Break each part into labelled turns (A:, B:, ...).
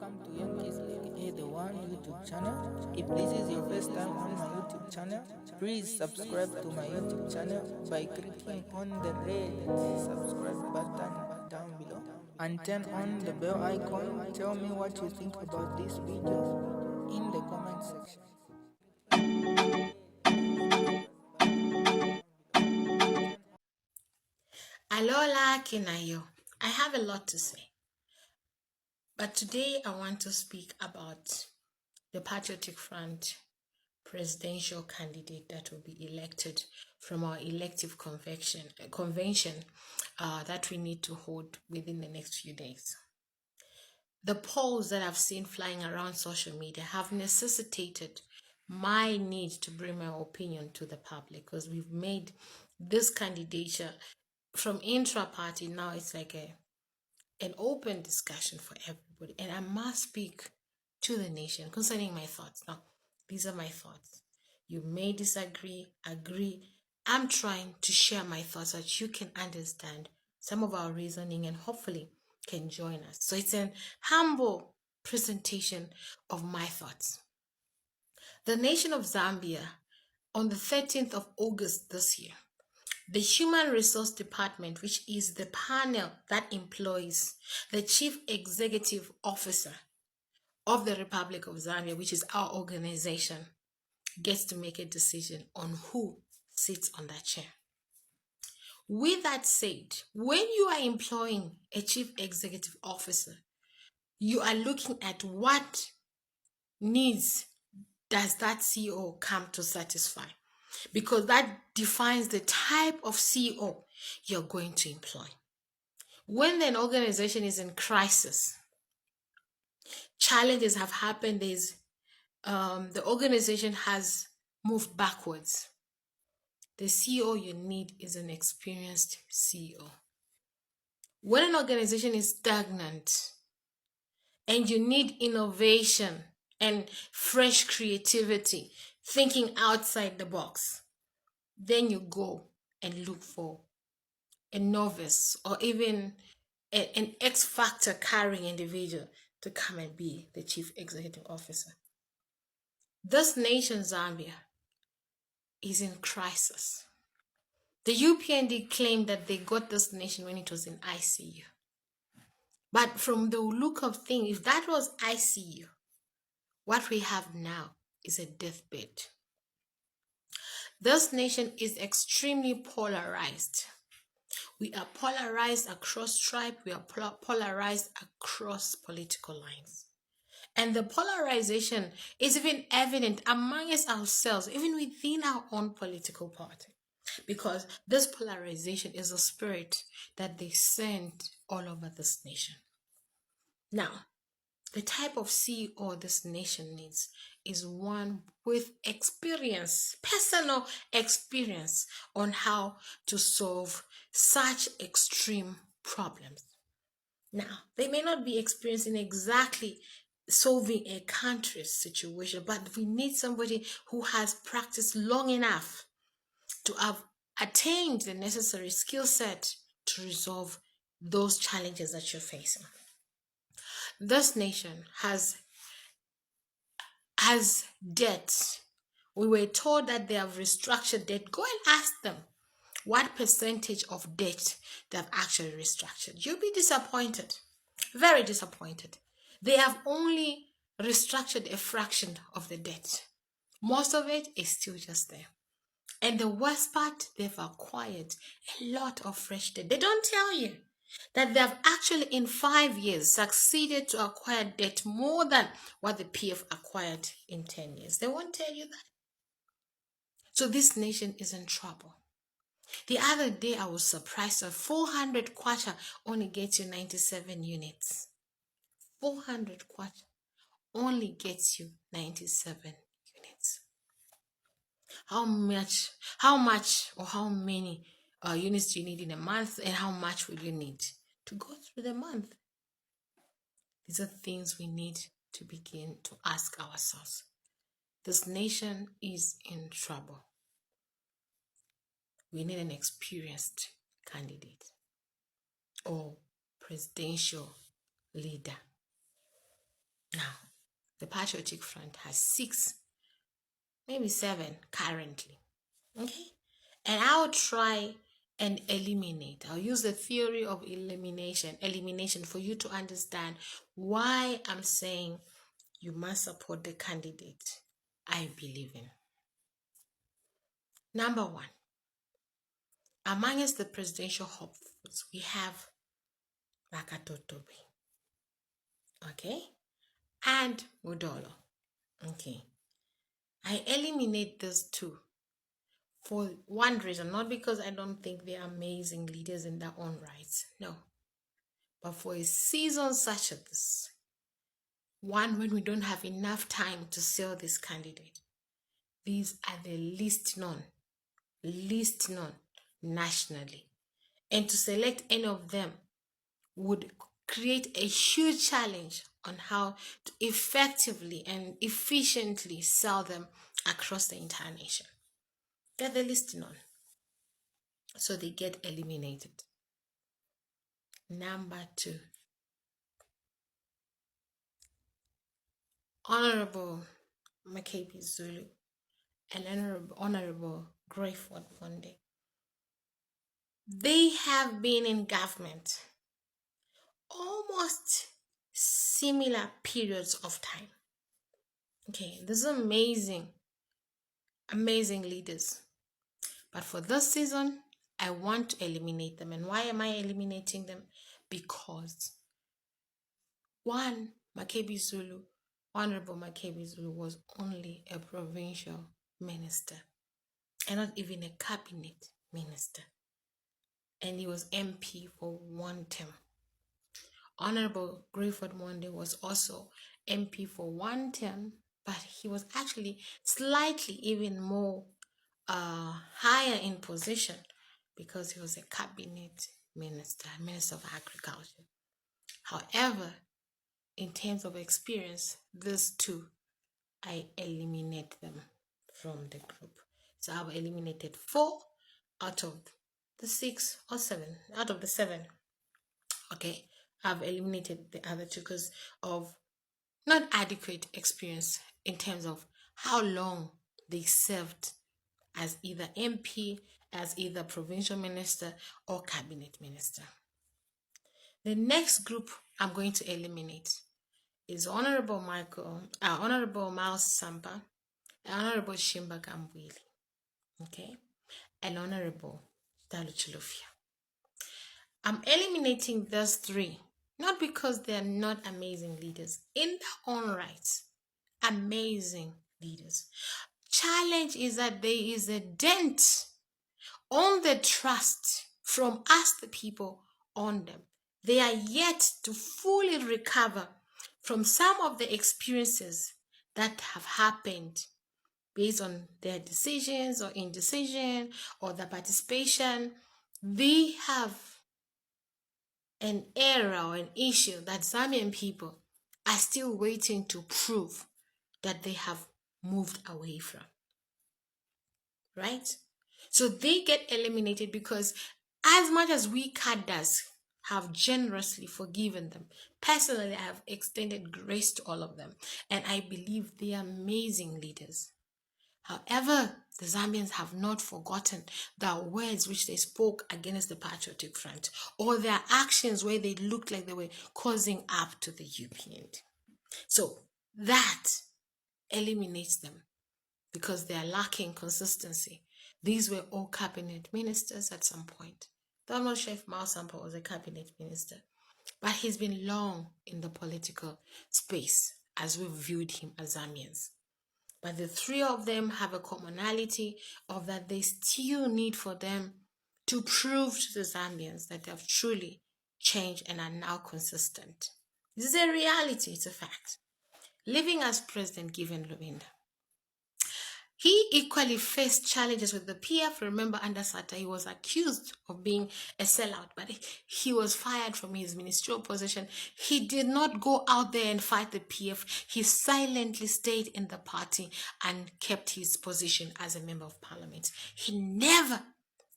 A: welcome to Young Kizzy, the one YouTube channel. If this is your first time on my YouTube channel, please subscribe to my YouTube channel by clicking on the red subscribe button down below and turn on the bell icon. Tell me what you think about this video in the comment section.
B: Alola Kinayo. I have a lot to say, but today I want to speak about the Patriotic Front presidential candidate that will be elected from our elective convention that we need to hold within the next few days. The polls that I've seen flying around social media have necessitated my need to bring my opinion to the public, because we've made this candidature from intra-party. Now it's like an open discussion for everybody, and I must speak to the nation concerning my thoughts. Now, these are my thoughts. You may disagree, agree. I'm trying to share my thoughts so that you can understand some of our reasoning and hopefully can join us. So it's an humble presentation of my thoughts. The nation of Zambia, on the 13th of August this year, the Human Resource Department, which is the panel that employs the Chief Executive Officer of the Republic of Zambia, which is our organization, gets to make a decision on who sits on that chair. With that said, when you are employing a Chief Executive Officer, you are looking at what needs does that CEO come to satisfy, because that defines the type of CEO you're going to employ. When an organization is in crisis, challenges have happened, the organization has moved backwards. The CEO you need is an experienced CEO. When an organization is stagnant and you need innovation and fresh creativity, thinking outside the box, then you go and look for a novice or even an X factor carrying individual to come and be the Chief Executive Officer. This nation, Zambia, is in crisis. The UPND claimed that they got this nation when it was in ICU. But from the look of things, if that was ICU, what we have now is a deathbed. This nation is extremely polarized. We are polarized across tribe. We are polarized across political lines. And the polarization is even evident amongst ourselves, even within our own political party. Because this polarization is a spirit that they send all over this nation. Now, the type of CEO this nation needs is one with experience, personal experience on how to solve such extreme problems. Now, they may not be experiencing exactly solving a country's situation, but we need somebody who has practiced long enough to have attained the necessary skill set to resolve those challenges that you're facing. This nation has debt. We were told that they have restructured debt. Go and ask them what percentage of debt they have actually restructured. You'll be disappointed, very disappointed. They have only restructured a fraction of the debt. Most of it is still just there. And the worst part, they've acquired a lot of fresh debt. They don't tell you that they have actually in 5 years succeeded to acquire debt more than what the PF acquired in 10 years. They won't tell you that. So this nation is in trouble. The other day I was surprised that 400 kwacha only gets you 97 units. 400 kwacha only gets you 97 units. How much or how many units do you need in a month, and how much will you need to go through the month? These are things we need to begin to ask ourselves. This nation is in trouble. We need an experienced candidate or presidential leader. The Patriotic Front has 6, maybe 7 currently. Okay? And I'll try and eliminate. I'll use the theory of elimination for you to understand why I'm saying you must support the candidate I believe in. Number 1, amongst the presidential hopefuls, we have Rakatotobe, okay, and Udolo. Okay, I eliminate those two for one reason, not because I don't think they're amazing leaders in their own rights, no, but for a season such as this, one when we don't have enough time to sell this candidate, these are the least known nationally, and to select any of them would create a huge challenge on how to effectively and efficiently sell them across the entire nation. They're the least known, so they get eliminated. Number 2, Honorable Makebi Zulu and Honorable Grayford Monday. They have been in government almost similar periods of time. Okay, these are amazing leaders. But for this season, I want to eliminate them. And why am I eliminating them? Because one, Honorable Makebi Zulu was only a provincial minister and not even a cabinet minister. And he was MP for 1 term. Honorable Grayford Monday was also MP for 1 term, but he was actually slightly even more higher in position because he was a cabinet minister of agriculture. However, in terms of experience, these two, I eliminate them from the group. So I've eliminated 4 out of the 6 or 7, out of the 7. Okay, I've eliminated the other 2 because of not adequate experience in terms of how long they served as either MP, as either provincial minister or cabinet minister. The next group I'm going to eliminate is Honorable Miles Sampa, Honorable Shimba Gambwili, okay, and Honorable Daluchilufia. I'm eliminating those 3, not because they're not amazing leaders. In their own rights, amazing leaders. Challenge is that there is a dent on the trust from us, the people, on them. They are yet to fully recover from some of the experiences that have happened based on their decisions or indecision or the participation. They have an error or an issue that Zambian people are still waiting to prove that they have moved away from. Right? So they get eliminated because as much as we cadres have generously forgiven them, personally, I have extended grace to all of them. And I believe they are amazing leaders. However, the Zambians have not forgotten the words which they spoke against the Patriotic Front or their actions where they looked like they were causing up to the UPND. So that eliminates them because they are lacking consistency. These were all cabinet ministers at some point. Though I'm not sure if Mao Sampa was a cabinet minister, but he's been long in the political space as we viewed him as Zambians. But the 3 of them have a commonality of that they still need for them to prove to the Zambians that they have truly changed and are now consistent. This is a reality, it's a fact. Living as President Given Lubinda, he equally faced challenges with the PF. Remember, under Sata, he was accused of being a sellout, but he was fired from his ministerial position. He did not go out there and fight the PF. He silently stayed in the party and kept his position as a member of parliament. He never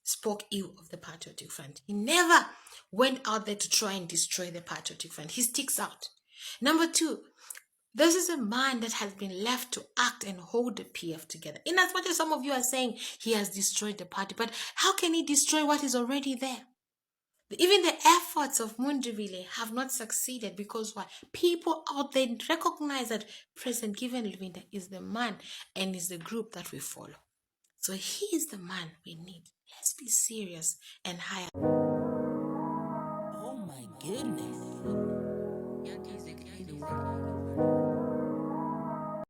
B: spoke ill of the Patriotic Front. He never went out there to try and destroy the Patriotic Front. He sticks out. Number 2, This is a man that has been left to act and hold the PF together. In as much as some of you are saying he has destroyed the party, but how can he destroy what is already there? Even the efforts of Mundivile have not succeeded because why? People out there recognize that President Given Luvinda is the man and is the group that we follow. So he is the man we need. Let's be serious and hire.
A: Oh my goodness.